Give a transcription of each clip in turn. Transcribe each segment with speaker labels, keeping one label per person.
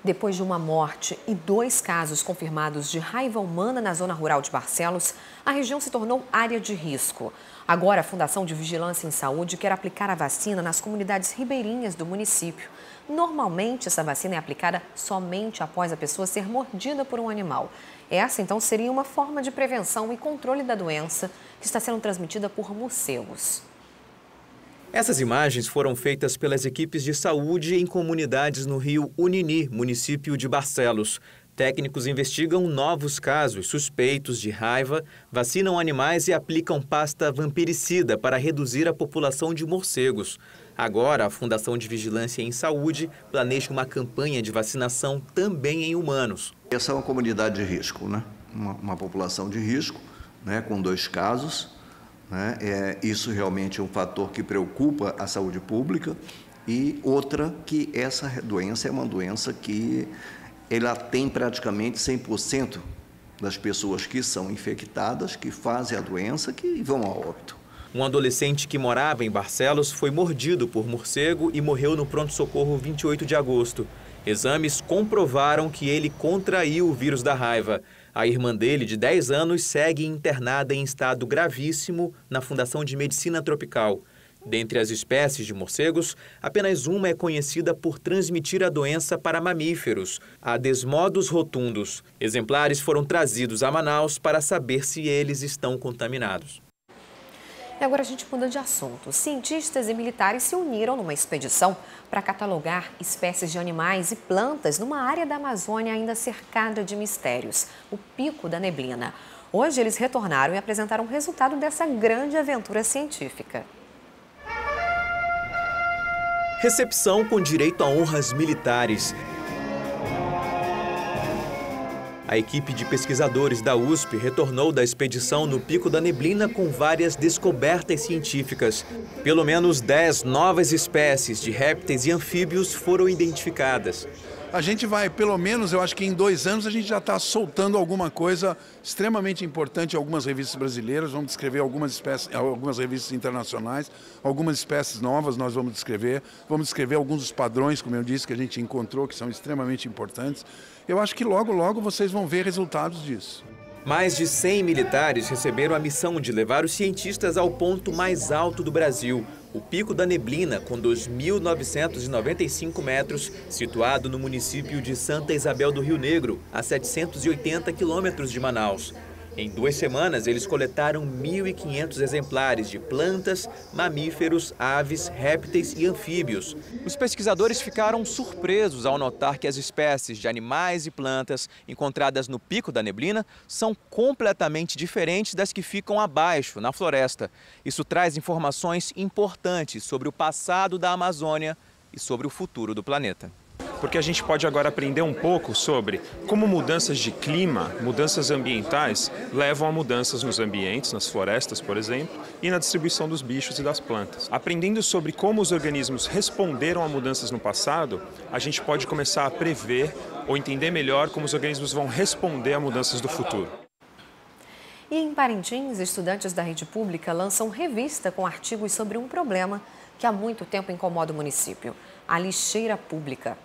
Speaker 1: Depois de uma morte e 2 casos confirmados de raiva humana na zona rural de Barcelos, a região se tornou área de risco. Agora, a Fundação de Vigilância em Saúde quer aplicar a vacina nas comunidades ribeirinhas do município. Normalmente, essa vacina é aplicada somente após a pessoa ser mordida por um animal. Essa, então, seria uma forma de prevenção e controle da doença que está sendo transmitida por morcegos.
Speaker 2: Essas imagens foram feitas pelas equipes de saúde em comunidades no rio Unini, município de Barcelos. Técnicos investigam novos casos suspeitos de raiva, vacinam animais e aplicam pasta vampiricida para reduzir a população de morcegos. Agora, a Fundação de Vigilância em Saúde planeja uma campanha de vacinação também em humanos.
Speaker 3: Essa é uma comunidade de risco, né? Uma população de risco, né? Com 2 casos. Isso realmente é um fator que preocupa a saúde pública e outra que essa doença é uma doença que ela tem praticamente 100% das pessoas que são infectadas, que fazem a doença, que vão a óbito.
Speaker 2: Um adolescente que morava em Barcelos foi mordido por morcego e morreu no pronto-socorro 28 de agosto. Exames comprovaram que ele contraiu o vírus da raiva. A irmã dele, de 10 anos, segue internada em estado gravíssimo na Fundação de Medicina Tropical. Dentre as espécies de morcegos, apenas uma é conhecida por transmitir a doença para mamíferos, a Desmodus rotundus. Exemplares foram trazidos a Manaus para saber se eles estão contaminados.
Speaker 1: E agora a gente muda de assunto. Cientistas e militares se uniram numa expedição para catalogar espécies de animais e plantas numa área da Amazônia ainda cercada de mistérios, o Pico da Neblina. Hoje eles retornaram e apresentaram o resultado dessa grande aventura científica.
Speaker 2: Recepção com direito a honras militares. A equipe de pesquisadores da USP retornou da expedição no Pico da Neblina com várias descobertas científicas. Pelo menos 10 novas espécies de répteis e anfíbios foram identificadas.
Speaker 4: A gente vai, pelo menos, eu acho que em 2 anos a gente já está soltando alguma coisa extremamente importante em algumas revistas brasileiras. Vamos descrever algumas espécies, algumas revistas internacionais, algumas espécies novas nós vamos descrever. Vamos descrever alguns dos padrões, como eu disse, que a gente encontrou, que são extremamente importantes. Eu acho que logo, logo vocês vão ver resultados disso.
Speaker 2: Mais de 100 militares receberam a missão de levar os cientistas ao ponto mais alto do Brasil, o Pico da Neblina, com 2.995 metros, situado no município de Santa Isabel do Rio Negro, a 780 quilômetros de Manaus. Em 2 semanas, eles coletaram 1.500 exemplares de plantas, mamíferos, aves, répteis e anfíbios. Os pesquisadores ficaram surpresos ao notar que as espécies de animais e plantas encontradas no Pico da Neblina são completamente diferentes das que ficam abaixo, na floresta. Isso traz informações importantes sobre o passado da Amazônia e sobre o futuro do planeta.
Speaker 5: Porque a gente pode agora aprender um pouco sobre como mudanças de clima, mudanças ambientais, levam a mudanças nos ambientes, nas florestas, por exemplo, e na distribuição dos bichos e das plantas. Aprendendo sobre como os organismos responderam a mudanças no passado, a gente pode começar a prever ou entender melhor como os organismos vão responder a mudanças do futuro.
Speaker 1: E em Parintins, estudantes da rede pública lançam revista com artigos sobre um problema que há muito tempo incomoda o município: a lixeira pública.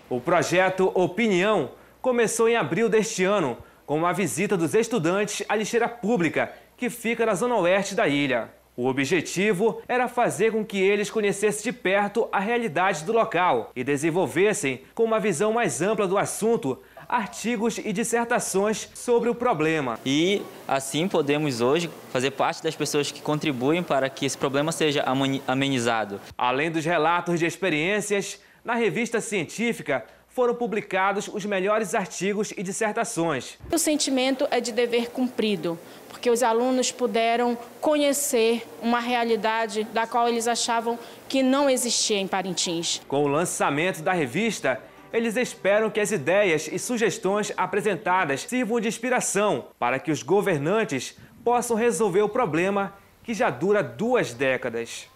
Speaker 6: O projeto Opinião começou em abril deste ano, com uma visita dos estudantes à lixeira pública, que fica na zona oeste da ilha. O objetivo era fazer com que eles conhecessem de perto a realidade do local e desenvolvessem, com uma visão mais ampla do assunto, artigos e dissertações sobre o problema.
Speaker 7: E assim podemos hoje fazer parte das pessoas que contribuem para que esse problema seja amenizado.
Speaker 6: Além dos relatos de experiências, na revista científica foram publicados os melhores artigos e dissertações.
Speaker 8: O sentimento é de dever cumprido, porque os alunos puderam conhecer uma realidade da qual eles achavam que não existia em Parintins.
Speaker 6: Com o lançamento da revista, eles esperam que as ideias e sugestões apresentadas sirvam de inspiração para que os governantes possam resolver o problema que já dura 2 décadas.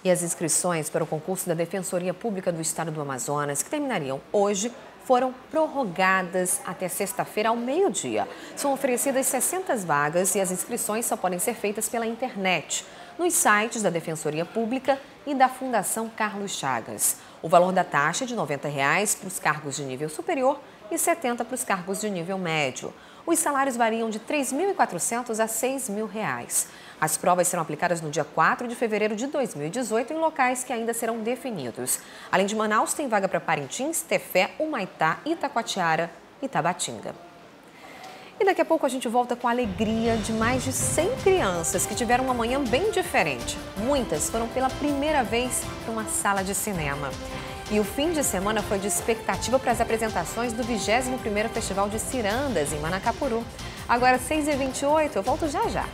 Speaker 1: E as inscrições para o concurso da Defensoria Pública do Estado do Amazonas, que terminariam hoje, foram prorrogadas até sexta-feira ao meio-dia. São oferecidas 60 vagas e as inscrições só podem ser feitas pela internet. nos sites da Defensoria Pública e da Fundação Carlos Chagas. O valor da taxa é de R$ 90 para os cargos de nível superior e R$ 70 para os cargos de nível médio. Os salários variam de R$ 3.400 a R$ 6.000. As provas serão aplicadas no dia 4 de fevereiro de 2018 em locais que ainda serão definidos. Além de Manaus, tem vaga para Parintins, Tefé, Humaitá, Itacoatiara e Tabatinga. E daqui a pouco a gente volta com a alegria de mais de 100 crianças que tiveram uma manhã bem diferente. Muitas foram pela primeira vez para uma sala de cinema. E o fim de semana foi de expectativa para as apresentações do 21º Festival de Cirandas, em Manacapuru. Agora, 6h28, eu volto já já.